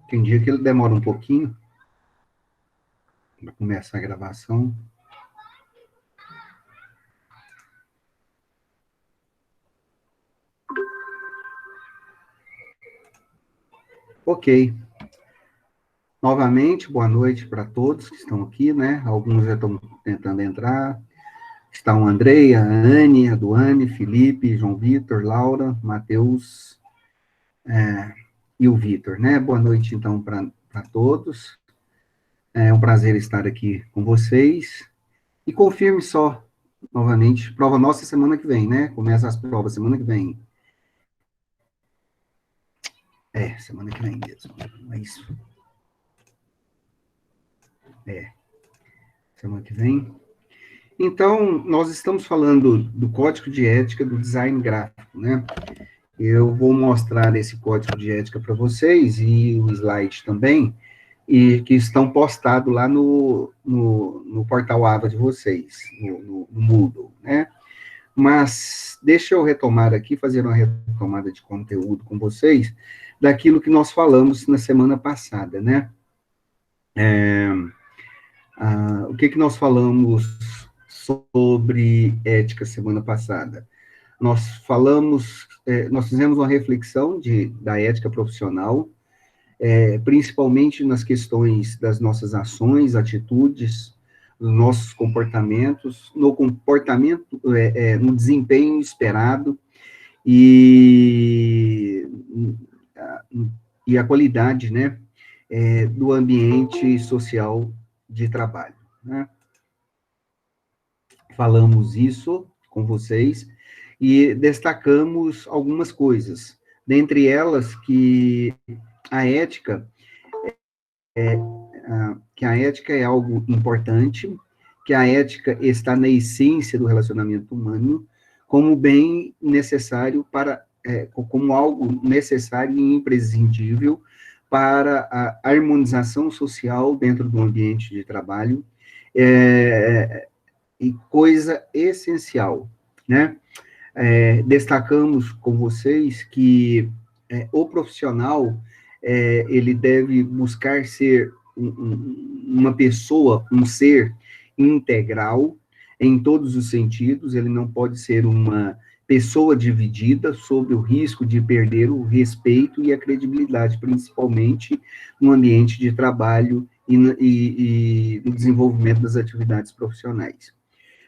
Tem dia que ele demora um pouquinho para começar a gravação. Ok. Novamente, boa noite para todos que estão aqui, né? Alguns já estão tentando entrar. Estão a Andreia, a Anne, a Duane, Felipe, João Vitor, Laura, Matheus e o Vitor, né? Boa noite, então, para todos. É um prazer estar aqui com vocês. E confirme só, novamente, prova nossa semana que vem, né? Começa as provas semana que vem. Semana que vem mesmo. É isso. Semana que vem. Então, nós estamos falando do Código de Ética do Design Gráfico, né? Eu vou mostrar esse Código de Ética para vocês e o slide também, e que estão postados lá no portal AVA de vocês, no Moodle, né? Mas deixa eu retomar aqui, fazer uma retomada de conteúdo com vocês, daquilo que nós falamos na semana passada, né? O que nós falamos sobre ética semana passada? Nós falamos, nós fizemos uma reflexão da ética profissional, principalmente nas questões das nossas ações, atitudes, dos nossos comportamentos, no desempenho esperado e, e a qualidade, né, do ambiente social de trabalho, né? Falamos isso com vocês e destacamos algumas coisas, dentre elas a ética que a ética é algo importante, que a ética está na essência do relacionamento humano, como bem necessário como algo necessário e imprescindível para a harmonização social dentro do ambiente de trabalho, e coisa essencial, né? Destacamos com vocês que o profissional, ele deve buscar ser uma pessoa, um ser integral em todos os sentidos, ele não pode ser uma pessoa dividida sob o risco de perder o respeito e a credibilidade, principalmente no ambiente de trabalho e no desenvolvimento das atividades profissionais.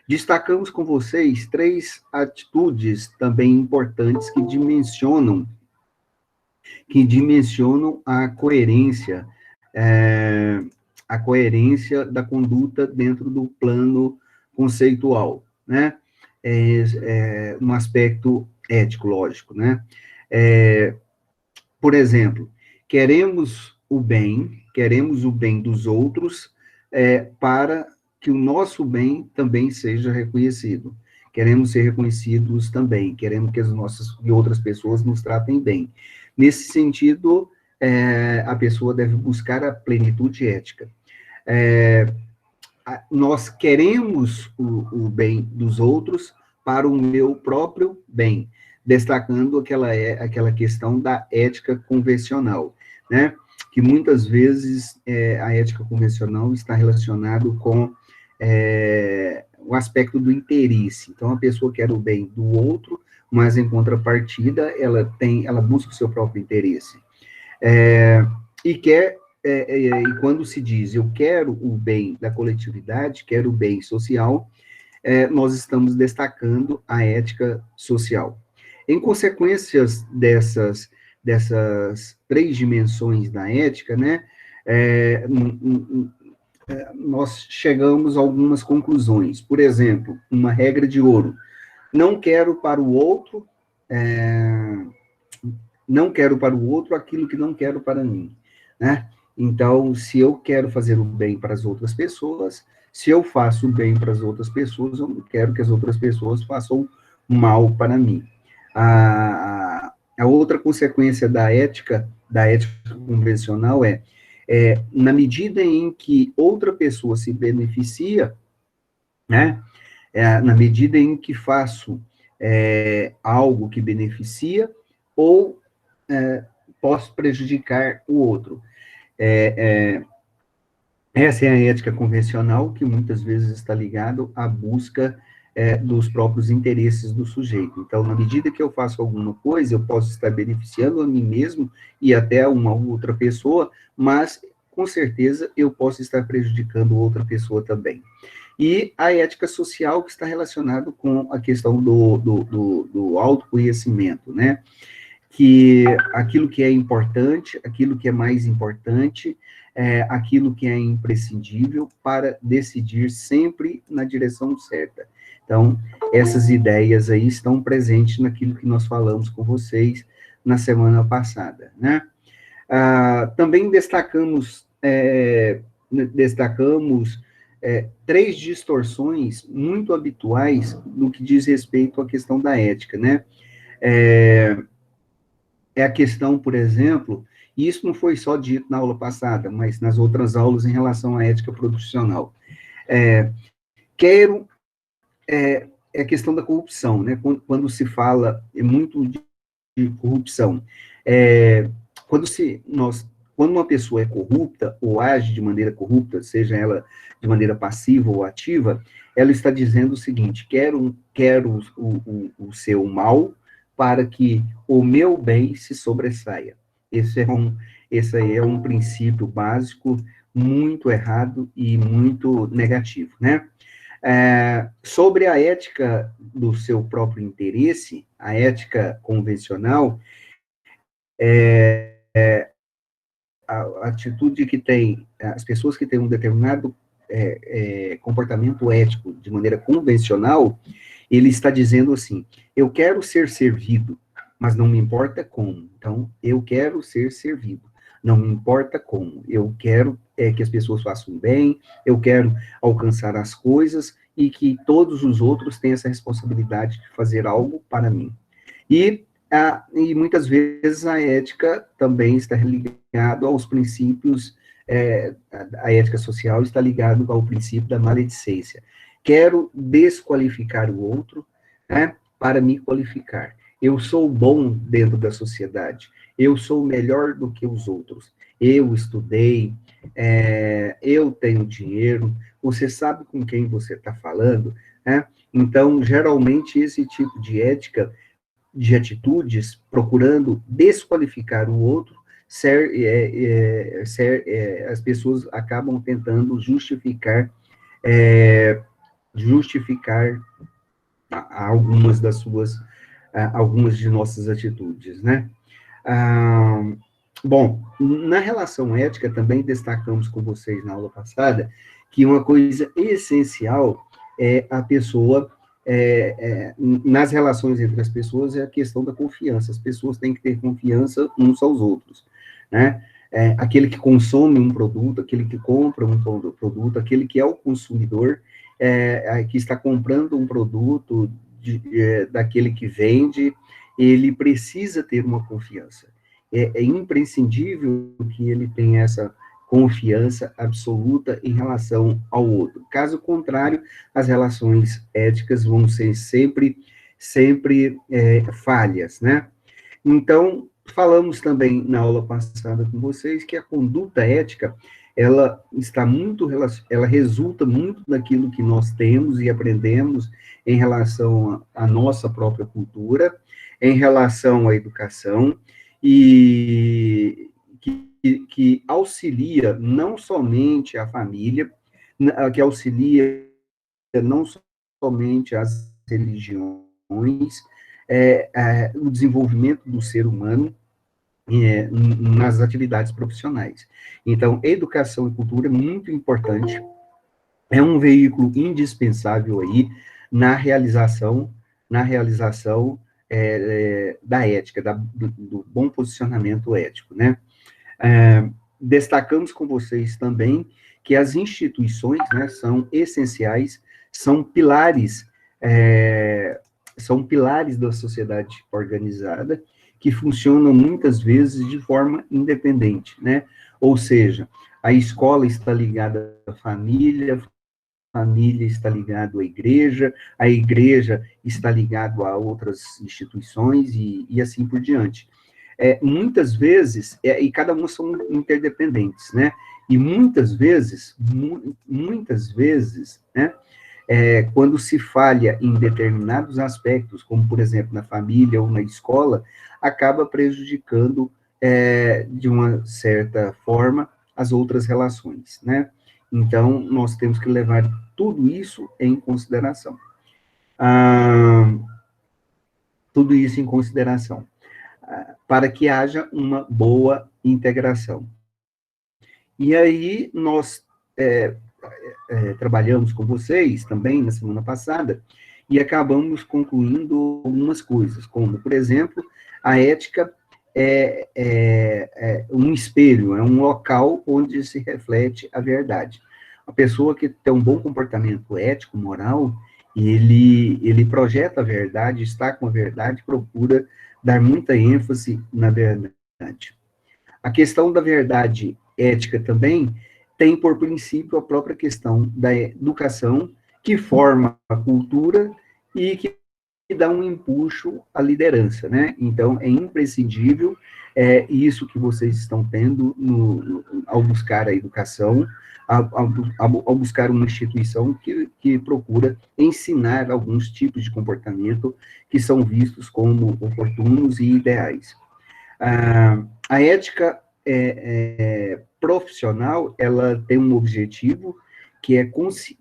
Destacamos com vocês 3 atitudes também importantes que dimensionam a coerência da conduta dentro do plano conceitual, né? Um aspecto ético, lógico, né? Por exemplo, queremos o bem dos outros, para que o nosso bem também seja reconhecido. Queremos ser reconhecidos também, queremos que outras pessoas nos tratem bem. Nesse sentido, a pessoa deve buscar a plenitude ética. Nós queremos o bem dos outros para o meu próprio bem, destacando aquela questão da ética convencional, né? Que muitas vezes a ética convencional está relacionada com o aspecto do interesse. Então, a pessoa quer o bem do outro, mas em contrapartida, ela busca o seu próprio interesse. E quando se diz eu quero o bem da coletividade, quero o bem social, nós estamos destacando a ética social. Em consequências dessas 3 dimensões da ética, né, nós chegamos a algumas conclusões. Por exemplo, uma regra de ouro: não quero para o outro, não quero para o outro aquilo que não quero para mim, né? Então, se eu quero fazer o bem para as outras pessoas, se eu faço o bem para as outras pessoas, eu não quero que as outras pessoas façam mal para mim. A outra consequência da ética convencional na medida em que outra pessoa se beneficia, né? Na medida em que faço algo que beneficia, ou posso prejudicar o outro. Essa é a ética convencional, que muitas vezes está ligado à busca dos próprios interesses do sujeito. Então, na medida que eu faço alguma coisa, eu posso estar beneficiando a mim mesmo e até uma outra pessoa, mas, com certeza, eu posso estar prejudicando outra pessoa também. E a ética social, que está relacionada com a questão do autoconhecimento, né? Que aquilo que é importante, aquilo que é mais importante, aquilo que é imprescindível para decidir sempre na direção certa. Então, essas ideias aí estão presentes naquilo que nós falamos com vocês na semana passada, né? Também destacamos três distorções muito habituais no que diz respeito à questão da ética, né? É a questão, por exemplo, e isso não foi só dito na aula passada, mas nas outras aulas em relação à ética profissional. É a questão da corrupção, né? Quando se fala muito de corrupção, quando uma pessoa é corrupta ou age de maneira corrupta, seja ela de maneira passiva ou ativa, ela está dizendo o seguinte: quero o seu mal para que o meu bem se sobressaia. Esse aí é um princípio básico muito errado e muito negativo, né? Sobre a ética do seu próprio interesse, a ética convencional, a atitude que tem, as pessoas que têm um determinado comportamento ético de maneira convencional, ele está dizendo assim: eu quero ser servido, mas não me importa como. Então, eu quero ser servido, não me importa como. Eu quero que as pessoas façam bem, eu quero alcançar as coisas e que todos os outros tenham essa responsabilidade de fazer algo para mim. E muitas vezes a ética também está ligada aos princípios, a ética social está ligada ao princípio da maledicência. Quero desqualificar o outro, né, para me qualificar. Eu sou bom dentro da sociedade, eu sou melhor do que os outros. Eu estudei, eu tenho dinheiro, você sabe com quem você está falando, né? Então, geralmente, esse tipo de ética, de atitudes, procurando desqualificar o outro, as pessoas acabam tentando justificar algumas de nossas atitudes, né? Bom, na relação ética, também destacamos com vocês na aula passada que uma coisa essencial é a pessoa, nas relações entre as pessoas, é a questão da confiança. As pessoas têm que ter confiança uns aos outros, né? Aquele que consome um produto, aquele que compra um produto, aquele que é o consumidor, que está comprando um produto daquele que vende, ele precisa ter uma confiança. É imprescindível que ele tenha essa confiança absoluta em relação ao outro. Caso contrário, as relações éticas vão ser sempre falhas, né? Então, falamos também na aula passada com vocês que a conduta ética, ela resulta muito daquilo que nós temos e aprendemos em relação à nossa própria cultura, em relação à educação, e que auxilia não somente a família, que auxilia não somente as religiões, o desenvolvimento do ser humano nas atividades profissionais. Então, educação e cultura é muito importante, é um veículo indispensável aí na realização da ética, do bom posicionamento ético, né? Destacamos com vocês também que as instituições, né, são essenciais, são pilares da sociedade organizada, que funcionam muitas vezes de forma independente, né? Ou seja, a escola está ligada à família, a família está ligada à igreja, a igreja está ligada a outras instituições e assim por diante. Muitas vezes, e cada um são interdependentes, né? E muitas vezes, né, quando se falha em determinados aspectos, como, por exemplo, na família ou na escola, acaba prejudicando, de uma certa forma, as outras relações, né? Então, nós temos que levar tudo isso em consideração. Tudo isso em consideração, para que haja uma boa integração. E aí, nós trabalhamos com vocês também na semana passada, e acabamos concluindo algumas coisas, como, por exemplo, a ética é um espelho, é um local onde se reflete a verdade. A pessoa que tem um bom comportamento ético, moral, ele projeta a verdade, está com a verdade, procura dar muita ênfase na verdade. A questão da verdade ética também tem por princípio a própria questão da educação, que forma a cultura e que dá um empuxo à liderança, né? Então, é imprescindível isso que vocês estão tendo ao buscar a educação, ao buscar uma instituição que procura ensinar alguns tipos de comportamento que são vistos como oportunos e ideais. A ética profissional, ela tem um objetivo que é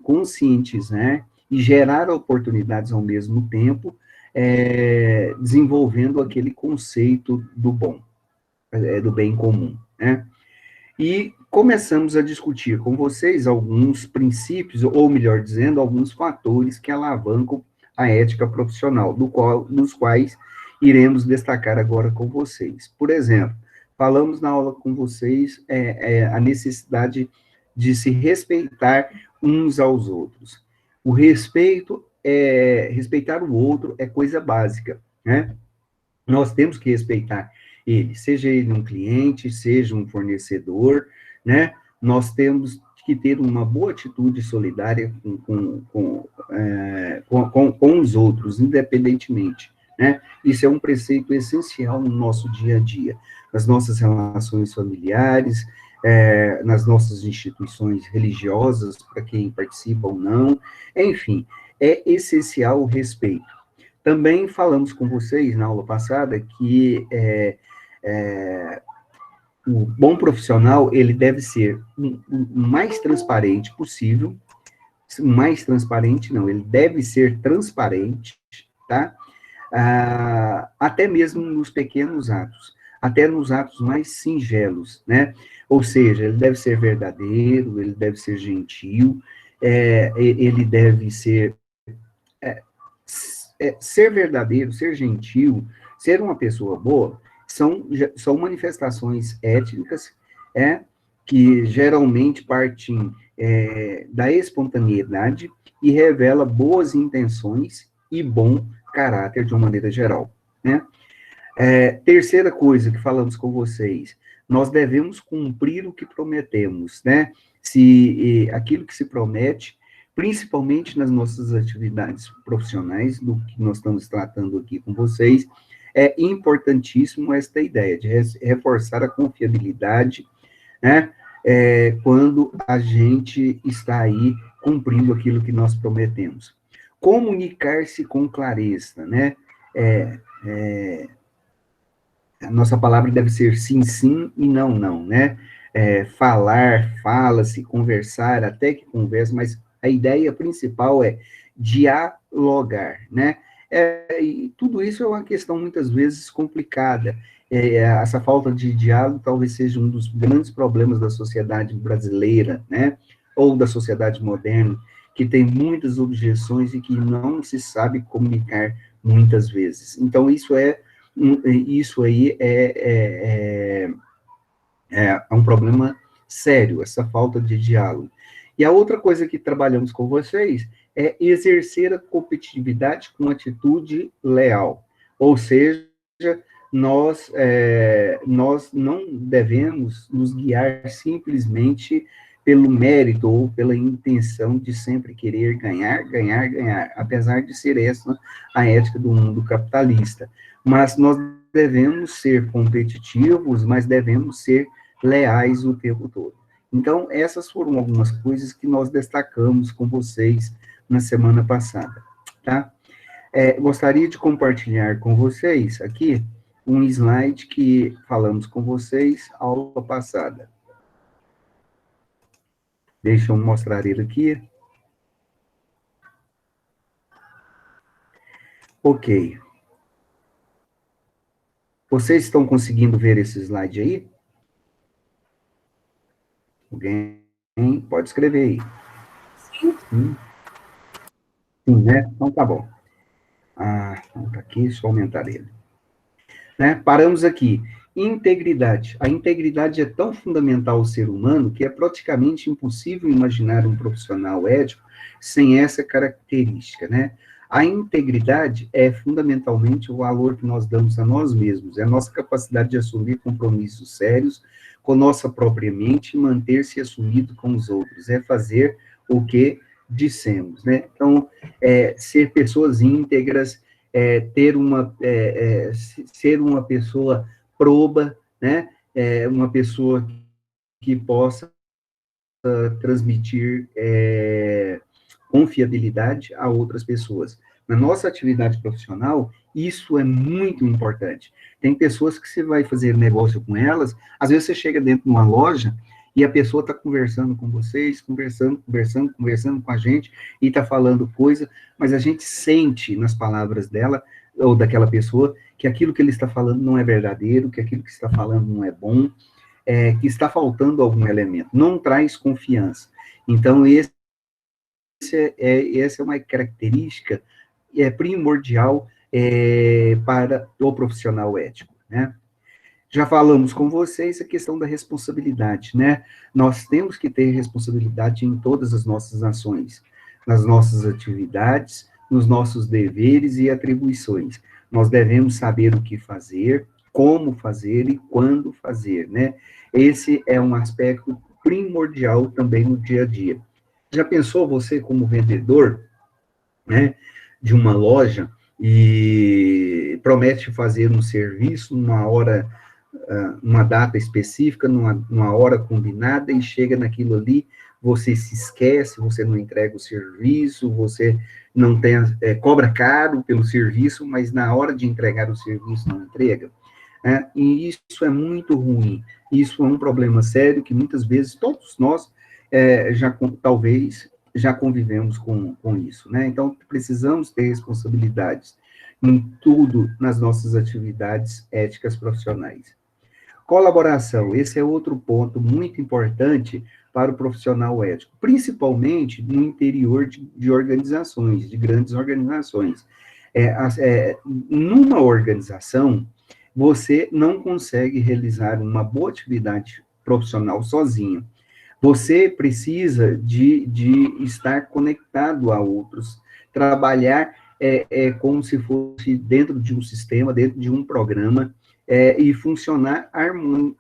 conscientizar e gerar oportunidades ao mesmo tempo, desenvolvendo aquele conceito do bom, do bem comum, né? E começamos a discutir com vocês alguns princípios, ou melhor dizendo, alguns fatores que alavancam a ética profissional, dos quais iremos destacar agora com vocês. Por exemplo, falamos na aula com vocês a necessidade de se respeitar uns aos outros. O respeitar o outro é coisa básica, né? Nós temos que respeitar ele, seja ele um cliente, seja um fornecedor, né? Nós temos que ter uma boa atitude solidária com os outros, independentemente, né? Isso é um preceito essencial no nosso dia a dia, nas nossas relações familiares, nas nossas instituições religiosas, para quem participa ou não, enfim, é essencial o respeito. Também falamos com vocês na aula passada que o bom profissional, ele deve ser o mais transparente possível, mais transparente não, ele deve ser transparente, tá? Até mesmo nos pequenos atos, até nos atos mais singelos, né? Ou seja, ele deve ser verdadeiro, ele deve ser gentil, ele deve ser ser verdadeiro, ser gentil, ser uma pessoa boa, são manifestações étnicas que geralmente partem da espontaneidade e revela boas intenções e bom caráter de uma maneira geral, né? Terceira coisa que falamos com vocês, nós devemos cumprir o que prometemos, né? Se aquilo que se promete, principalmente nas nossas atividades profissionais, do que nós estamos tratando aqui com vocês, é importantíssimo esta ideia de reforçar a confiabilidade, né? Quando a gente está aí cumprindo aquilo que nós prometemos. Comunicar-se com clareza, né? A nossa palavra deve ser sim, sim e não, não, né? Falar, fala-se, conversar, até que conversa, mas a ideia principal é dialogar, né? E tudo isso é uma questão, muitas vezes, complicada. Essa falta de diálogo talvez seja um dos grandes problemas da sociedade brasileira, né? Ou da sociedade moderna, que tem muitas objeções e que não se sabe comunicar muitas vezes. Então, isso aí é um problema sério, essa falta de diálogo. E a outra coisa que trabalhamos com vocês é exercer a competitividade com atitude leal. Ou seja, nós não devemos nos guiar simplesmente pelo mérito ou pela intenção de sempre querer ganhar, ganhar, ganhar, apesar de ser essa a ética do mundo capitalista. Mas nós devemos ser competitivos, mas devemos ser leais o tempo todo. Então, essas foram algumas coisas que nós destacamos com vocês na semana passada, tá? Gostaria de compartilhar com vocês aqui um slide que falamos com vocês aula passada. Deixa eu mostrar ele aqui. Ok. Vocês estão conseguindo ver esse slide aí? Alguém pode escrever aí. Sim. Sim, né? Então tá bom. Então tá aqui, deixa eu aumentar ele. Né? Paramos aqui. Integridade. A integridade é tão fundamental ao ser humano que é praticamente impossível imaginar um profissional ético sem essa característica, né? A integridade é fundamentalmente o valor que nós damos a nós mesmos, é a nossa capacidade de assumir compromissos sérios com nossa própria mente e manter-se assumido com os outros, é fazer o que dissemos, né? Então, ser pessoas íntegras, ser uma pessoa proba, né? Uma pessoa que possa transmitir confiabilidade a outras pessoas. Na nossa atividade profissional, isso é muito importante. Tem pessoas que você vai fazer negócio com elas, às vezes você chega dentro de uma loja e a pessoa está conversando com vocês, conversando com a gente, e está falando coisa, mas a gente sente nas palavras dela, ou daquela pessoa, que aquilo que ele está falando não é verdadeiro, que aquilo que está falando não é bom, que está faltando algum elemento, não traz confiança. Então, essa é uma característica primordial para o profissional ético, né? Já falamos com vocês a questão da responsabilidade, né? Nós temos que ter responsabilidade em todas as nossas ações, nas nossas atividades, nos nossos deveres e atribuições. Nós devemos saber o que fazer, como fazer e quando fazer, né? Esse é um aspecto primordial também no dia a dia. Já pensou você como vendedor, né, de uma loja e promete fazer um serviço numa hora, uma data específica, numa hora combinada, e chega naquilo ali, você se esquece, você não entrega o serviço, você não tem, cobra caro pelo serviço, mas na hora de entregar o serviço não entrega, né? E isso é muito ruim, isso é um problema sério que muitas vezes todos nós talvez já convivemos com isso, né? Então, precisamos ter responsabilidades em tudo nas nossas atividades éticas profissionais. Colaboração, esse é outro ponto muito importante para o profissional ético, principalmente no interior de organizações, de grandes organizações. Numa organização, você não consegue realizar uma boa atividade profissional sozinho. Você precisa de estar conectado a outros, trabalhar como se fosse dentro de um sistema, dentro de um programa, e funcionar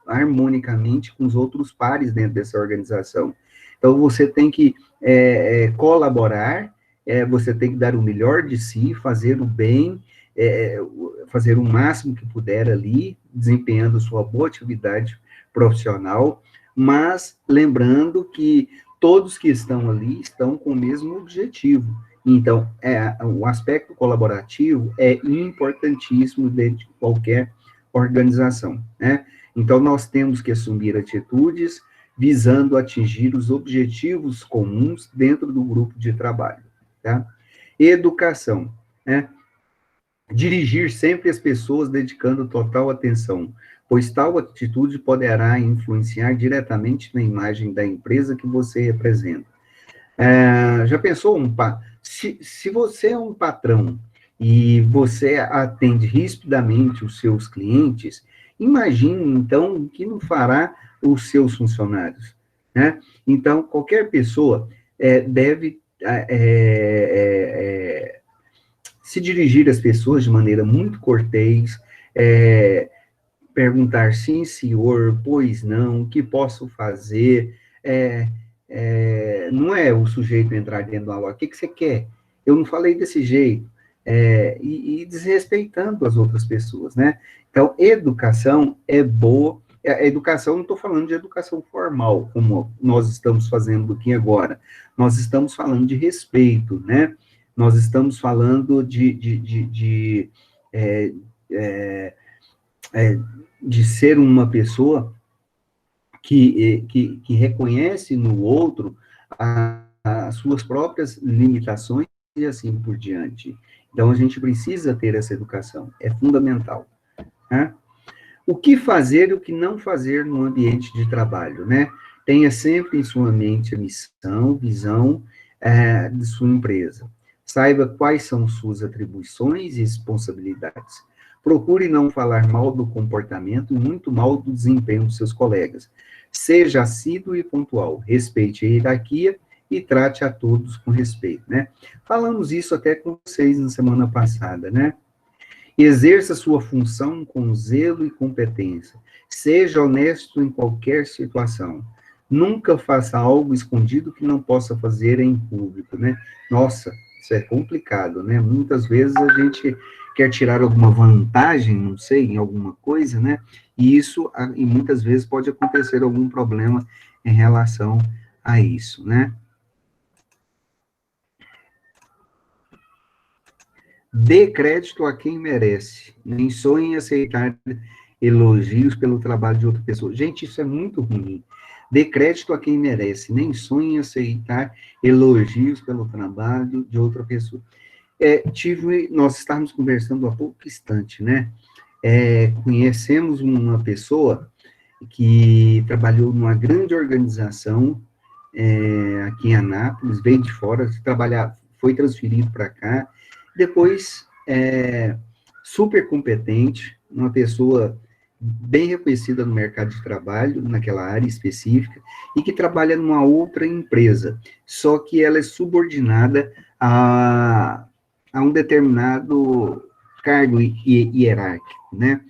harmonicamente com os outros pares dentro dessa organização. Então, você tem que colaborar, você tem que dar o melhor de si, fazer o bem, fazer o máximo que puder ali, desempenhando sua boa atividade profissional, mas lembrando que todos que estão ali estão com o mesmo objetivo. Então, o aspecto colaborativo é importantíssimo dentro de qualquer organização, né? Então, nós temos que assumir atitudes visando atingir os objetivos comuns dentro do grupo de trabalho, tá? Educação, né? Dirigir sempre as pessoas dedicando total atenção, pois tal atitude poderá influenciar diretamente na imagem da empresa que você representa. Já pensou se você é um patrão e você atende rispidamente os seus clientes, imagine, então, o que não fará os seus funcionários, né? Então, qualquer pessoa deve se dirigir às pessoas de maneira muito cortês, perguntar sim, senhor, pois não, o que posso fazer, não é o sujeito entrar dentro da loja, o que você quer? Eu não falei desse jeito, e desrespeitando as outras pessoas, né? Então, educação é boa. A educação, não estou falando de educação formal, como nós estamos fazendo aqui agora. Nós estamos falando de respeito, né? Nós estamos falando é, é, de ser uma pessoa que reconhece no outro as suas próprias limitações e assim por diante. Então, a gente precisa ter essa educação, é fundamental. Né? O que fazer e o que não fazer no ambiente de trabalho, né? Tenha sempre em sua mente a missão, visão de sua empresa. Saiba quais são suas atribuições e responsabilidades. Procure não falar mal do comportamento e muito mal do desempenho dos seus colegas. Seja assíduo e pontual. Respeite a hierarquia e trate a todos com respeito, né? Falamos isso até com vocês na semana passada, né? Exerça sua função com zelo e competência. Seja honesto em qualquer situação. Nunca faça algo escondido que não possa fazer em público, né? Nossa, isso é complicado, né? Muitas vezes a gente quer tirar alguma vantagem, não sei, em alguma coisa, né? E isso, e muitas vezes pode acontecer algum problema em relação a isso, né? Dê crédito a quem merece. Nem sonhe em aceitar elogios pelo trabalho de outra pessoa. Gente, isso é muito ruim. Dê crédito a quem merece. Nem sonhe em aceitar elogios pelo trabalho de outra pessoa. Nós estávamos conversando há pouco instante, né? Conhecemos uma pessoa que trabalhou numa grande organização aqui em Anápolis, veio de fora, foi transferido para cá, depois super competente, uma pessoa bem reconhecida no mercado de trabalho, naquela área específica, e que trabalha numa outra empresa, só que ela é subordinada a um determinado cargo hierárquico, né?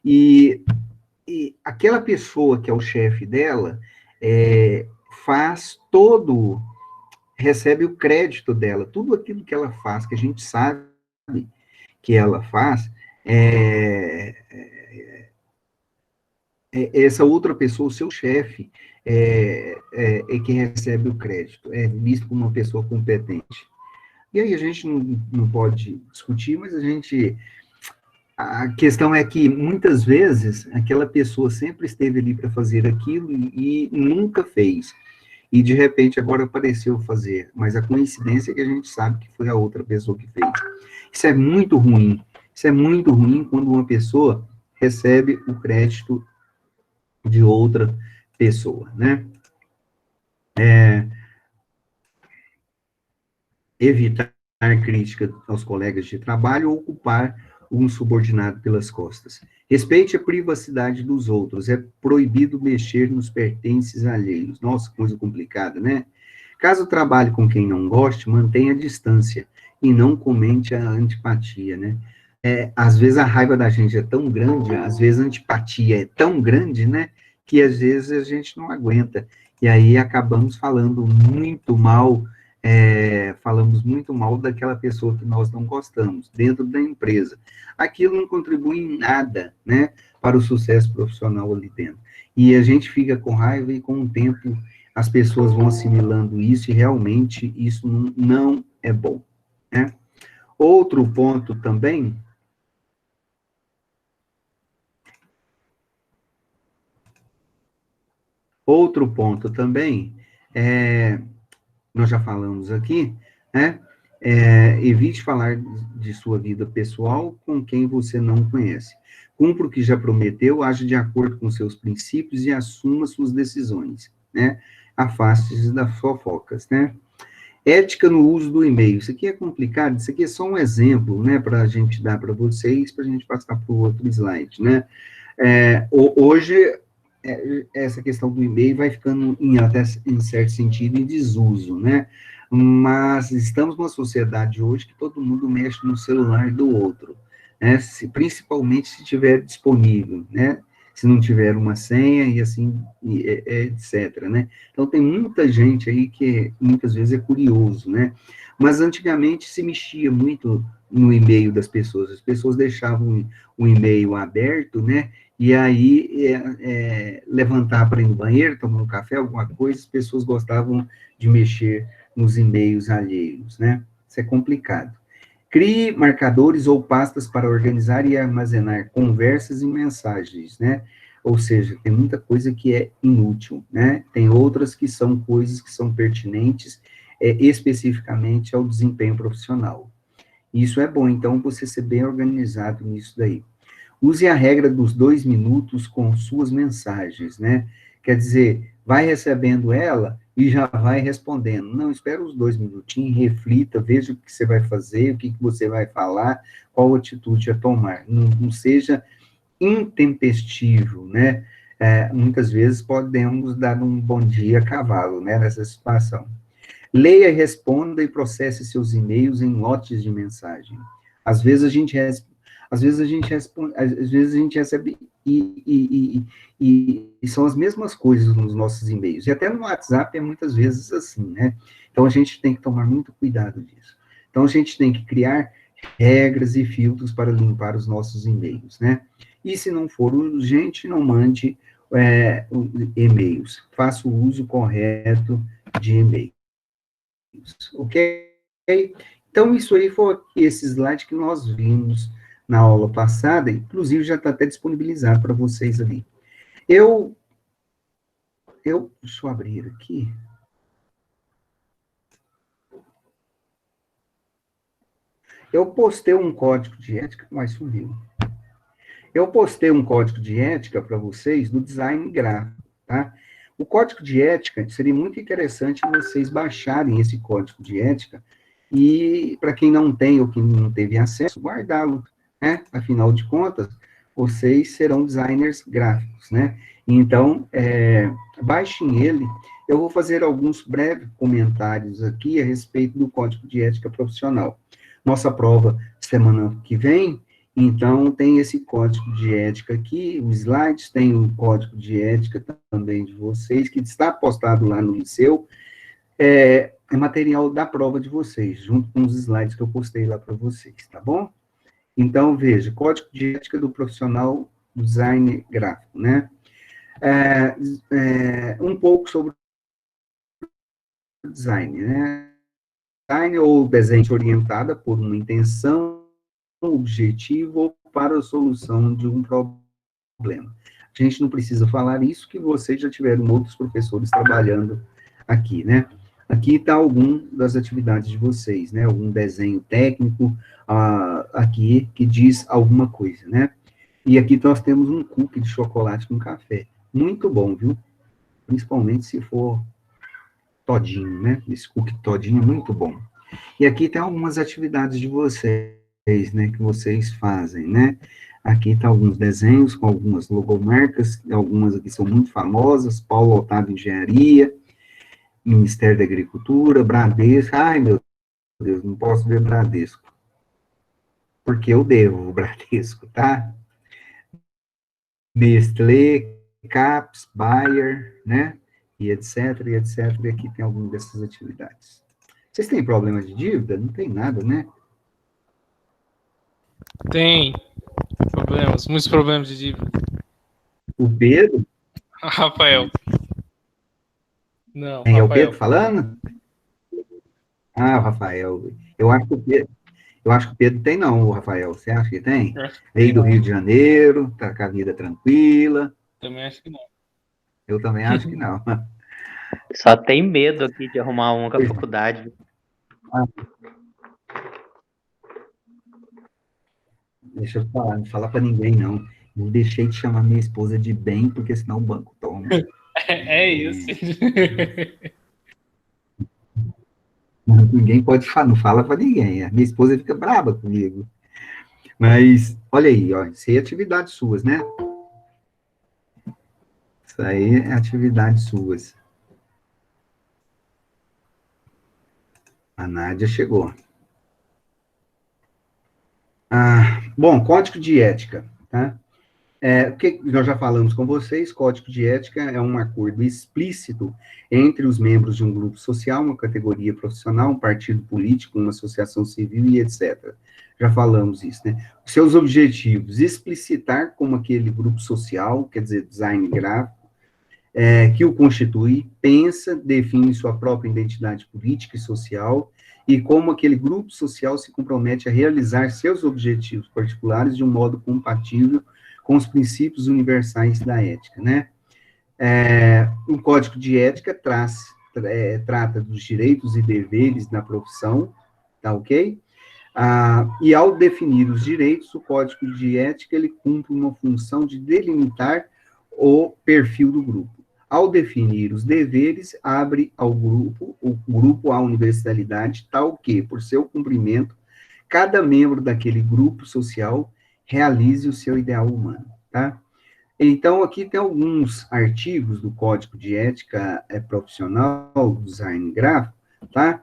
E aquela pessoa que é o chefe dela recebe o crédito dela, tudo aquilo que ela faz, que a gente sabe que ela faz, essa outra pessoa, o seu chefe, é quem recebe o crédito, é visto como uma pessoa competente. E aí a gente não pode discutir, mas a questão é que, muitas vezes, aquela pessoa sempre esteve ali para fazer aquilo e nunca fez. E, de repente, agora apareceu fazer. Mas a coincidência é que a gente sabe que foi a outra pessoa que fez. Isso é muito ruim. Isso é muito ruim quando uma pessoa recebe o crédito de outra pessoa, né? Evitar crítica aos colegas de trabalho ou ocupar um subordinado pelas costas. Respeite a privacidade dos outros. É proibido mexer nos pertences alheios. Nossa, coisa complicada, né? Caso trabalhe com quem não goste, mantenha a distância e não comente a antipatia, né? Às vezes a raiva da gente é tão grande, às vezes a antipatia é tão grande, né? Que às vezes a gente não aguenta. E aí acabamos falamos muito mal daquela pessoa que nós não gostamos, dentro da empresa. Aquilo não contribui em nada, né, para o sucesso profissional ali dentro. E a gente fica com raiva e, com o tempo, as pessoas vão assimilando isso e, realmente, isso não é bom, né? Outro ponto também... nós já falamos aqui, né? Evite falar de sua vida pessoal com quem você não conhece. Cumpra o que já prometeu, age de acordo com seus princípios e assuma suas decisões, né? Afaste-se das fofocas, né? Ética no uso do e-mail. Isso aqui é complicado, isso aqui é só um exemplo, né, para a gente dar para vocês, para a gente passar para o outro slide, né? Hoje, essa questão do e-mail vai ficando, até em certo sentido, em desuso, né? Mas estamos numa sociedade hoje que todo mundo mexe no celular do outro, né? Principalmente se estiver disponível, né? se não tiver uma senha, e assim, etc., né? Então, tem muita gente aí que muitas vezes é curioso, né? Mas antigamente se mexia muito no e-mail das pessoas, as pessoas deixavam o e-mail aberto, né? E aí, levantar para ir no banheiro, tomar um café, alguma coisa, as pessoas gostavam de mexer nos e-mails alheios, né? Isso é complicado. Crie marcadores ou pastas para organizar e armazenar conversas e mensagens, né? Ou seja, tem muita coisa que é inútil, né? Tem outras que são coisas que são pertinentes, especificamente ao desempenho profissional. Isso é bom, então, você ser bem organizado nisso daí. Use a regra dos 2 minutos com suas mensagens, né? Quer dizer, vai recebendo ela e já vai respondendo. Não, espera os 2 minutinhos, reflita, veja o que você vai fazer, o que você vai falar, qual atitude a tomar. Não seja intempestivo, né? Muitas vezes podemos dar um bom dia a cavalo, né, nessa situação. Leia, responda e processe seus e-mails em lotes de mensagem. Às vezes a gente responde, às vezes a gente recebe e são as mesmas coisas nos nossos e-mails. E até no WhatsApp é muitas vezes assim, né? Então a gente tem que tomar muito cuidado disso. Então a gente tem que criar regras e filtros para limpar os nossos e-mails, né? E se não for urgente, não mande e-mails. Faça o uso correto de e-mail. Ok? Então, isso aí foi esse slide que nós vimos na aula passada, inclusive já está até disponibilizado para vocês ali. Deixa eu abrir aqui. Eu postei um código de ética, mas sumiu. Eu postei um código de ética para vocês do design gráfico, tá? O código de ética, seria muito interessante vocês baixarem esse código de ética e, para quem não tem ou que não teve acesso, guardá-lo, né? Afinal de contas, vocês serão designers gráficos, né? Então, baixem ele. Eu vou fazer alguns breves comentários aqui a respeito do código de ética profissional. Nossa prova semana que vem, então, tem esse código de ética aqui, os slides, tem o código de ética também de vocês, que está postado lá no Liceu, é material da prova de vocês, junto com os slides que eu postei lá para vocês, tá bom? Então, veja, código de ética do profissional do design gráfico, né? Um pouco sobre o design, né? Design ou desenho orientada por uma intenção, um objetivo ou para a solução de um problema. A gente não precisa falar isso, que vocês já tiveram outros professores trabalhando aqui, né? Aqui está algum das atividades de vocês, né? Algum desenho técnico aqui que diz alguma coisa, né? E aqui nós temos um cookie de chocolate com café. Muito bom, viu? Principalmente se for todinho, né? Esse cookie todinho é muito bom. E aqui tem algumas atividades de vocês, né? Que vocês fazem, né? Aqui estão alguns desenhos com algumas logomarcas, algumas aqui são muito famosas, Paulo Otávio Engenharia, Ministério da Agricultura, Bradesco, ai meu Deus, não posso ver Bradesco, porque eu devo o Bradesco, tá? Nestlé, Caps, Bayer, né? E etc, e etc, e aqui tem algumas dessas atividades. Vocês têm problema de dívida? Não tem nada, né? Tem problemas, muitos problemas de dívida. O Pedro? Rafael. Não, É o Pedro Rafael. falando? Ah, o Rafael. Eu acho que o Pedro tem não, o Rafael. Você acha que tem? Eu acho que Veio tem, do não. Rio de Janeiro, tá com a vida tranquila. Também acho que não. Eu também acho que não. Só tem medo aqui de arrumar uma com a faculdade. Deixa eu falar, não fala para ninguém, não. Eu deixei de chamar minha esposa de bem, porque senão o banco toma. É isso. Ninguém pode falar, não fala para ninguém. A minha esposa fica brava comigo. Mas, olha aí, ó, isso aí é atividades suas, né? Isso aí é atividades suas. A Nádia chegou. Bom, código de ética, tá? O que nós já falamos com vocês, código de ética é um acordo explícito entre os membros de um grupo social, uma categoria profissional, um partido político, uma associação civil e etc. Já falamos isso, né? Os seus objetivos, explicitar como aquele grupo social, quer dizer, design gráfico, que o constitui, pensa, define sua própria identidade política e social, e como aquele grupo social se compromete a realizar seus objetivos particulares de um modo compatível com os princípios universais da ética, né? O Código de Ética trata dos direitos e deveres na profissão, tá ok? E ao definir os direitos, o Código de Ética, ele cumpre uma função de delimitar o perfil do grupo. Ao definir os deveres, abre o grupo à universalidade, tal que, por seu cumprimento, cada membro daquele grupo social realize o seu ideal humano, tá? Então, aqui tem alguns artigos do Código de Ética Profissional, do Design Gráfico, tá?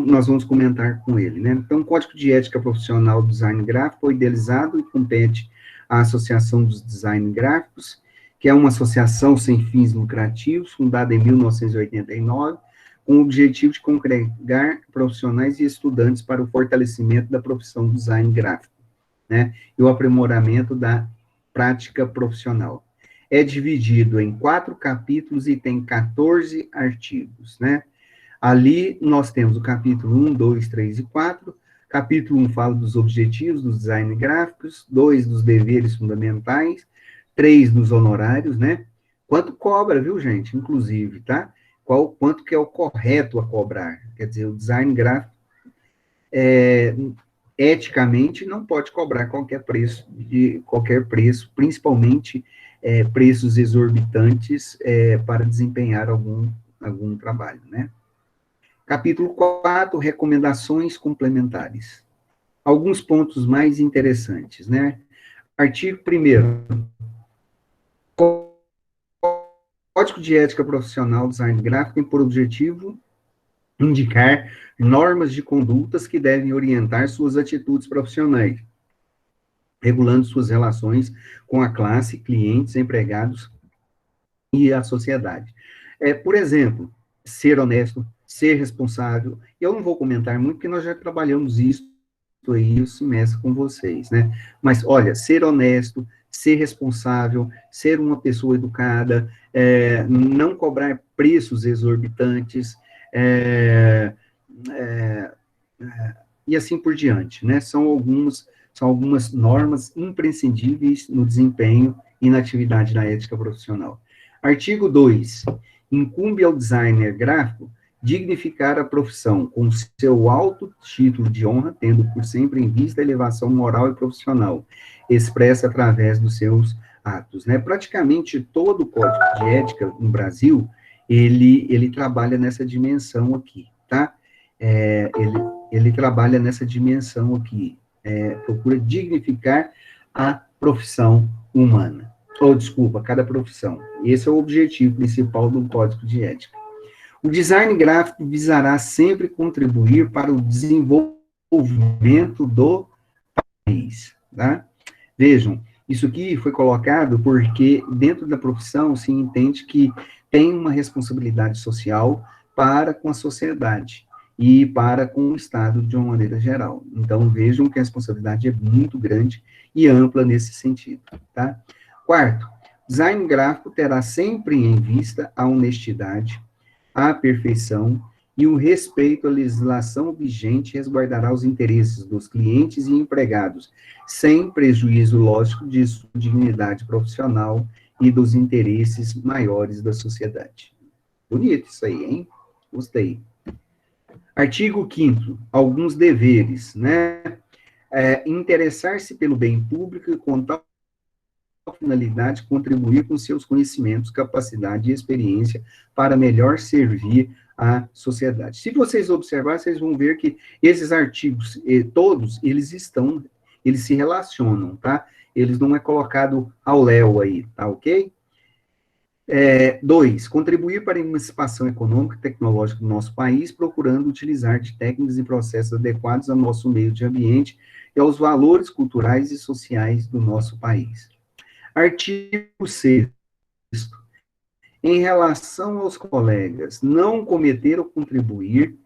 Nós vamos comentar com ele, né? Então, o Código de Ética Profissional do Design Gráfico foi idealizado e compete à Associação dos Design Gráficos, que é uma associação sem fins lucrativos, fundada em 1989, com o objetivo de congregar profissionais e estudantes para o fortalecimento da profissão do design gráfico, né, e o aprimoramento da prática profissional. É dividido em 4 capítulos e tem 14 artigos, né? Ali nós temos o capítulo 1, 2, 3 e 4. Capítulo 1 fala dos objetivos dos design gráficos, 2 dos deveres fundamentais, 3 dos honorários, né? Quanto cobra, viu, gente? Inclusive, tá? Quanto que é o correto a cobrar? Quer dizer, o design gráfico, eticamente, não pode cobrar qualquer preço, principalmente preços exorbitantes para desempenhar algum trabalho, né? Capítulo 4, recomendações complementares. Alguns pontos mais interessantes, né? Artigo 1º. Código de Ética Profissional Design Gráfico tem por objetivo indicar normas de condutas que devem orientar suas atitudes profissionais, regulando suas relações com a classe, clientes, empregados e a sociedade. Por exemplo, ser honesto, ser responsável. Eu não vou comentar muito, porque nós já trabalhamos isso aí o semestre com vocês, né? Mas, olha, ser honesto, ser responsável, ser uma pessoa educada, não cobrar preços exorbitantes, e assim por diante, né? São algumas normas imprescindíveis no desempenho e na atividade da ética profissional. Artigo 2. Incumbe ao designer gráfico dignificar a profissão com seu alto título de honra, tendo por sempre em vista a elevação moral e profissional, expressa através dos seus atos, né? Praticamente todo o Código de Ética no Brasil, ele trabalha nessa dimensão aqui, tá? Ele trabalha nessa dimensão aqui, procura dignificar a profissão humana, cada profissão. Esse é o objetivo principal do Código de Ética. O design gráfico visará sempre contribuir para o desenvolvimento do país, tá? Vejam, isso aqui foi colocado porque dentro da profissão se entende que tem uma responsabilidade social para com a sociedade e para com o Estado de uma maneira geral. Então, vejam que a responsabilidade é muito grande e ampla nesse sentido, tá? Quarto, design gráfico terá sempre em vista a honestidade, a perfeição e o respeito à legislação vigente resguardará os interesses dos clientes e empregados, sem prejuízo, lógico, de sua dignidade profissional e dos interesses maiores da sociedade. Bonito isso aí, hein? Gostei. Artigo 5º, alguns deveres, né? Interessar-se pelo bem público e com tal finalidade contribuir com seus conhecimentos, capacidade e experiência para melhor servir a sociedade. Se vocês observarem, vocês vão ver que esses artigos, todos, eles se relacionam, tá? Eles não é colocado ao léu aí, tá ok? 2, contribuir para a emancipação econômica e tecnológica do nosso país, procurando utilizar de técnicas e processos adequados ao nosso meio de ambiente e aos valores culturais e sociais do nosso país. Artigo 6º. Em relação aos colegas, não cometer ou contribuir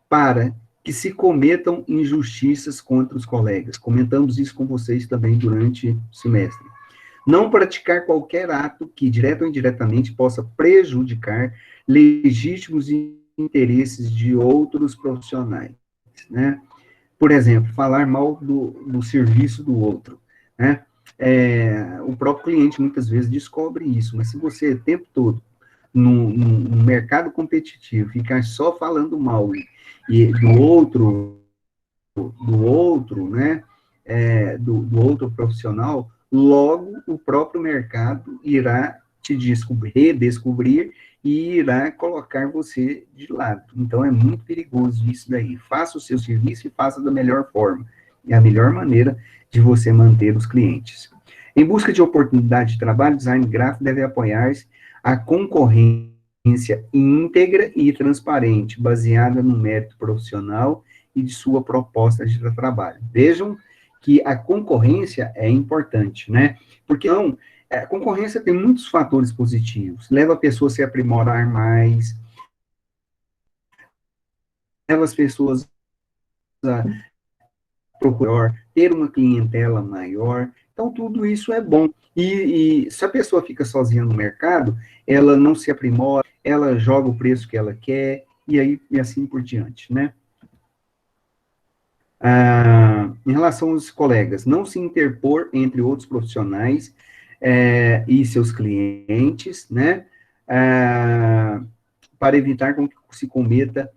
para que se cometam injustiças contra os colegas. Comentamos isso com vocês também durante o semestre. Não praticar qualquer ato que, direto ou indiretamente, possa prejudicar legítimos interesses de outros profissionais, né? Por exemplo, falar mal do serviço do outro, né? O próprio cliente muitas vezes descobre isso, mas se você o tempo todo no mercado competitivo ficar só falando mal e do outro, né? Do outro profissional, logo o próprio mercado irá te redescobrir e irá colocar você de lado. Então, é muito perigoso isso daí. Faça o seu serviço e faça da melhor forma. É a melhor maneira de você manter os clientes. Em busca de oportunidade de trabalho, o design gráfico deve apoiar-se a concorrência íntegra e transparente, baseada no mérito profissional e de sua proposta de trabalho. Vejam que a concorrência é importante, né? Porque não, a concorrência tem muitos fatores positivos. Leva a pessoa a se aprimorar mais, leva as pessoas a procurar ter uma clientela maior. Então, tudo isso é bom. E se a pessoa fica sozinha no mercado, ela não se aprimora, ela joga o preço que ela quer, e assim por diante, né? Em relação aos colegas, não se interpor entre outros profissionais e seus clientes, né? Para evitar que se cometa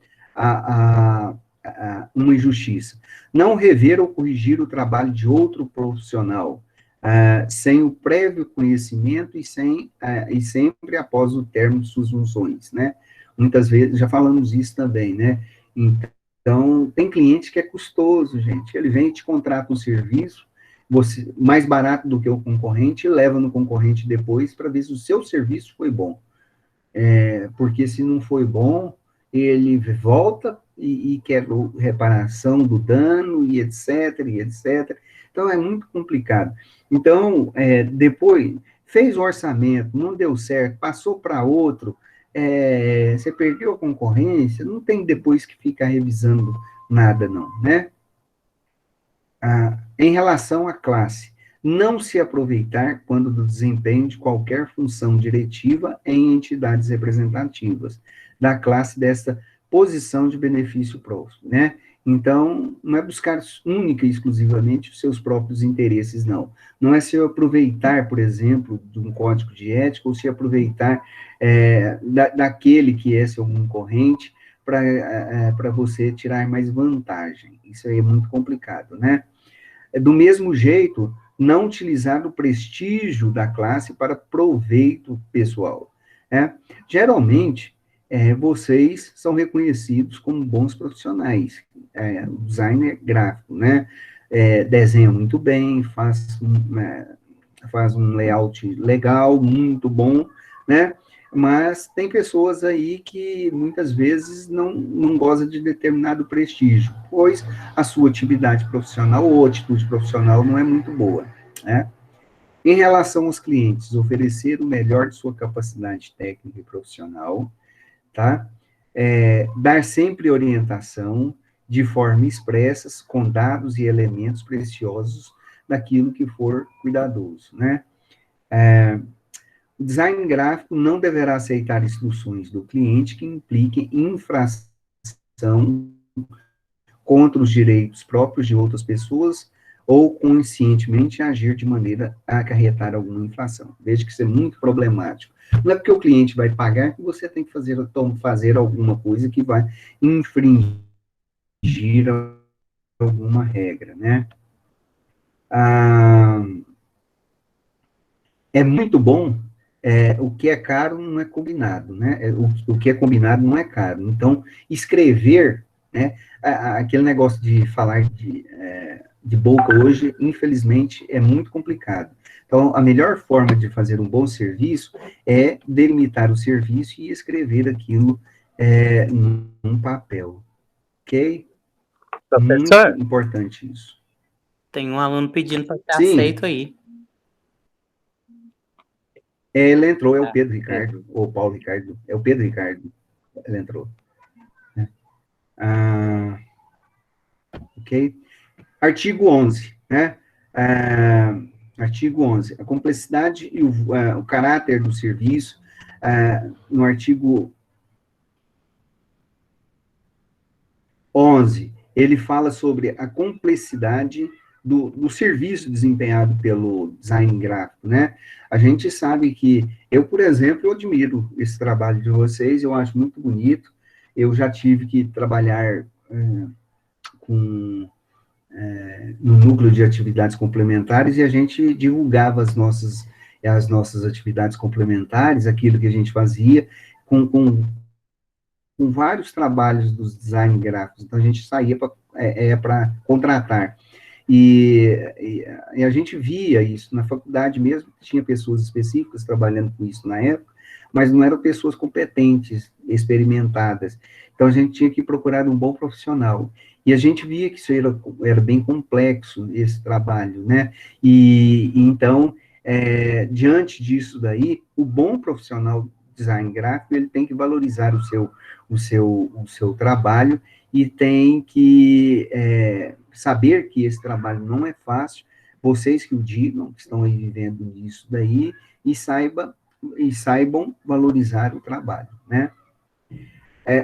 uma injustiça. Não rever ou corrigir o trabalho de outro profissional, sem o prévio conhecimento e sempre após o término de suas funções, né? Muitas vezes, já falamos isso também, né? Então, tem cliente que é custoso, gente. Ele vem e te contrata um serviço, mais barato do que o concorrente, e leva no concorrente depois para ver se o seu serviço foi bom. Porque se não foi bom, ele volta e quer reparação do dano, e etc, e etc. Então, é muito complicado. Então, depois, fez o orçamento, não deu certo, passou para outro, você perdeu a concorrência, não tem depois que ficar revisando nada, não, né? Em relação à classe, não se aproveitar quando do desempenho de qualquer função diretiva em entidades representativas da classe dessa posição de benefício próximo, né? Então, não é buscar única e exclusivamente os seus próprios interesses, não. Não é se aproveitar, por exemplo, de um código de ética, ou se aproveitar daquele que é seu concorrente para você tirar mais vantagem. Isso aí é muito complicado, né? Do mesmo jeito, não utilizar o prestígio da classe para proveito pessoal. Geralmente, vocês são reconhecidos como bons profissionais. O designer gráfico, né? Desenha muito bem, faz um layout legal, muito bom, né? Mas tem pessoas aí que muitas vezes não gozam de determinado prestígio, pois a sua atividade profissional ou atitude profissional não é muito boa, né? Em relação aos clientes, oferecer o melhor de sua capacidade técnica e profissional, tá? Dar sempre orientação de forma expressa, com dados e elementos preciosos daquilo que for cuidadoso, né? O design gráfico não deverá aceitar instruções do cliente que impliquem infração contra os direitos próprios de outras pessoas ou conscientemente agir de maneira a acarretar alguma infração. Veja que isso é muito problemático. Não é porque o cliente vai pagar que você tem que fazer alguma coisa que vai infringir alguma regra, né? É muito bom, o que é caro não é combinado, né? O que é combinado não é caro. Então, escrever, né? Aquele negócio de falar de boca hoje, infelizmente, é muito complicado. Então, a melhor forma de fazer um bom serviço é delimitar o serviço e escrever aquilo num papel, ok? Muito Professor, importante isso. Tem um aluno pedindo para ser Sim, aceito aí. Ele entrou, é o Pedro Ricardo, ou Paulo Ricardo, é o Pedro Ricardo, ele entrou. Ah, ok? Artigo 11, né? Artigo 11, a complexidade e o caráter do serviço, no artigo 11, ele fala sobre a complexidade do serviço desempenhado pelo design gráfico, né? A gente sabe que, eu, por exemplo, eu admiro esse trabalho de vocês, eu acho muito bonito, eu já tive que trabalhar no núcleo de atividades complementares e a gente divulgava as nossas atividades complementares, aquilo que a gente fazia, com vários trabalhos dos design gráficos, então a gente saía para contratar. E a gente via isso na faculdade mesmo, tinha pessoas específicas trabalhando com isso na época, mas não eram pessoas competentes, experimentadas. Então a gente tinha que procurar um bom profissional. E a gente via que isso era bem complexo, esse trabalho, né? E então, diante disso daí, o bom profissional design gráfico, ele tem que valorizar o seu trabalho e tem que saber que esse trabalho não é fácil, vocês que o digam, que estão aí vivendo isso daí, e saibam valorizar o trabalho, né?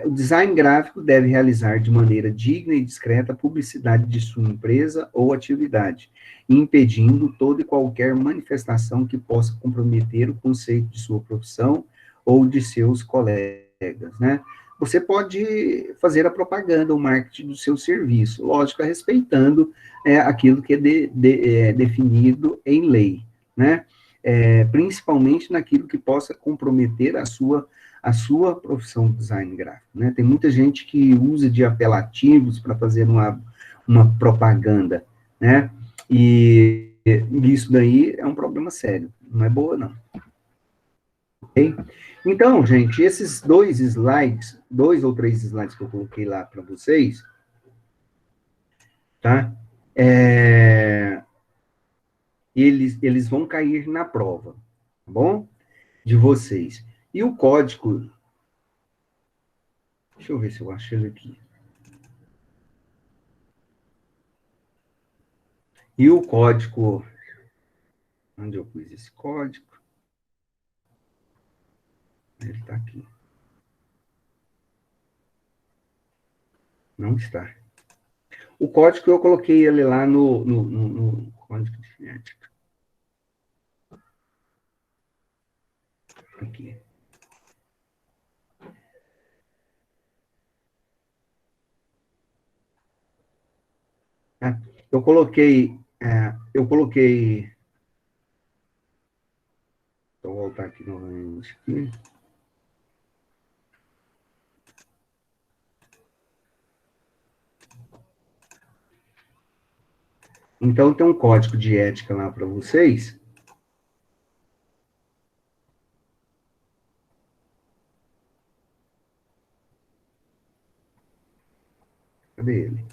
O design gráfico deve realizar de maneira digna e discreta a publicidade de sua empresa ou atividade, impedindo toda e qualquer manifestação que possa comprometer o conceito de sua profissão ou de seus colegas, né? Você pode fazer a propaganda, o marketing do seu serviço, lógico, respeitando aquilo que é definido em lei, né? Principalmente naquilo que possa comprometer a sua profissão de design gráfico, né? Tem muita gente que usa de apelativos para fazer uma propaganda, né? E isso daí é um problema sério, não é boa, não. Ok? Então, gente, esses 2 ou 3 slides que eu coloquei lá para vocês, tá? Eles vão cair na prova, tá bom? De vocês. E o código, deixa eu ver se eu acho ele aqui. E o código, onde eu pus esse código? Ele está aqui. Não está. O código eu coloquei ele lá no código de cinética. Aqui. Eu coloquei. Vou voltar aqui novamente. Então, tem um código de ética lá para vocês. Cadê ele?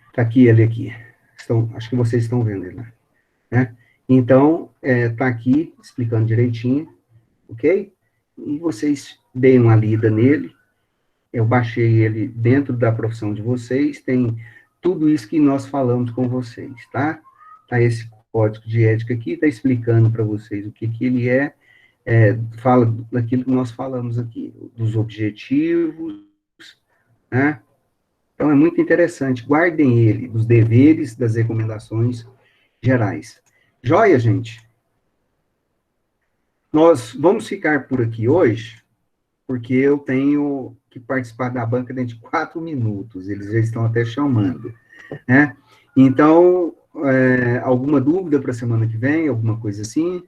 Está aqui ele aqui. Acho que vocês estão vendo ele lá. Né? Então, está aqui explicando direitinho, ok? E vocês deem uma lida nele. Eu baixei ele dentro da profissão de vocês, tem tudo isso que nós falamos com vocês, tá? Tá esse código de ética aqui, está explicando para vocês o que ele fala daquilo que nós falamos aqui, dos objetivos, né? Então, é muito interessante, guardem ele, dos deveres, das recomendações gerais. Joia, gente? Nós vamos ficar por aqui hoje, porque eu tenho que participar da banca dentro de 4 minutos, eles já estão até chamando, né? Então, alguma dúvida para a semana que vem, alguma coisa assim?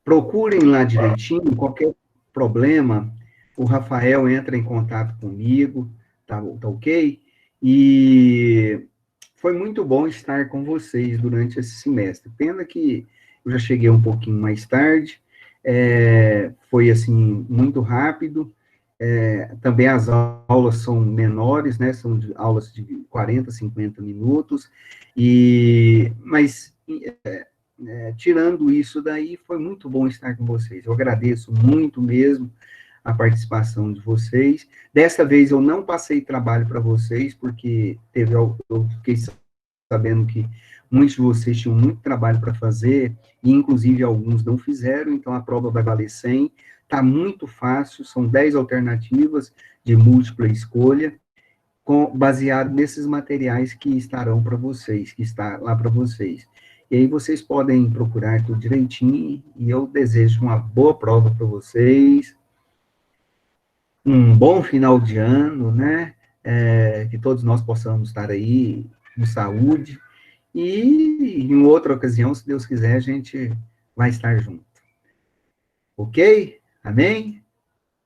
Procurem lá direitinho, qualquer problema, o Rafael entra em contato comigo, tá ok? E foi muito bom estar com vocês durante esse semestre. Pena que eu já cheguei um pouquinho mais tarde, foi, assim, muito rápido, Também as aulas são menores, né? São aulas de 40, 50 minutos, mas tirando isso daí, foi muito bom estar com vocês. Eu agradeço muito mesmo a participação de vocês. Dessa vez eu não passei trabalho para vocês, porque eu fiquei sabendo que muitos de vocês tinham muito trabalho para fazer, e inclusive alguns não fizeram, então a prova vai valer 100. Está muito fácil, são 10 alternativas de múltipla escolha, baseado nesses materiais que estarão para vocês, que está lá para vocês. E aí vocês podem procurar tudo direitinho, e eu desejo uma boa prova para vocês, um bom final de ano, né? Que todos nós possamos estar aí com saúde, e em outra ocasião, se Deus quiser, a gente vai estar junto. Ok? Amém?